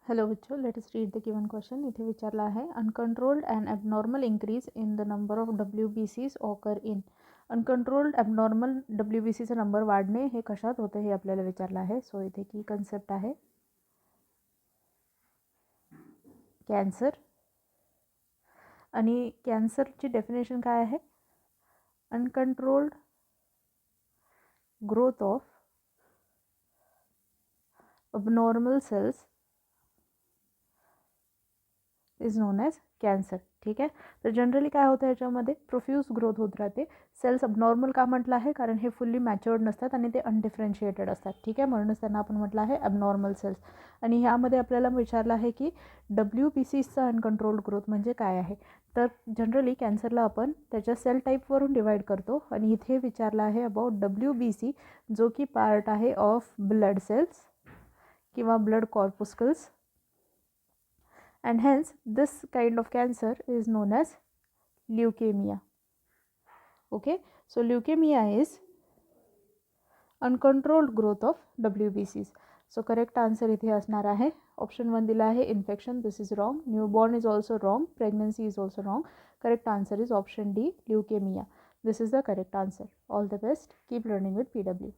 Hello बच्चों, let us read the given question. इथे विचारला आहे uncontrolled and abnormal increase in the number of WBCs occur in. Uncontrolled abnormal WBCचा number वाढणे हे कशात होते हे आपल्याला विचारलं आहे. सो इथे की कन्सेप्ट आहे कॅन्सर. आणि कॅन्सरची डेफिनेशन काय आहे? Uncontrolled growth of abnormal cells is non as cancer. ठीक आहे. तर जनरली काय होतं याच्यामध्ये प्रोफ्यूज ग्रोथ होत राहते. सेल्स अबनॉर्मल का म्हटलं आहे? कारण हे फुल्ली मॅच्युअर्ड नसतात आणि ते अनडिफरेन्शिएटेड असतात. ठीक आहे, म्हणूनच त्यांना आपण म्हटलं आहे अबनॉर्मल सेल्स. आणि ह्यामध्ये आपल्याला विचारलं आहे की WBCचा अनकंट्रोल्ड ग्रोथ म्हणजे काय आहे. तर जनरली कॅन्सरला आपण त्याच्या सेल टाईपवरून डिवाईड करतो आणि इथे विचारलं आहे अबाउट WBC, जो की पार्ट आहे ऑफ ब्लड सेल्स किंवा blood कॉर्पुस्कल्स. And hence this kind of cancer is known as leukemia. Okay, so leukemia is uncontrolled growth of WBCs. So correct answer इथे असणार आहे ऑप्शन 1 दिला आहे infection. This is wrong. Newborn is also wrong. Pregnancy is also wrong. Correct answer is option D, leukemia. This is the correct answer. All the best. Keep learning with PW.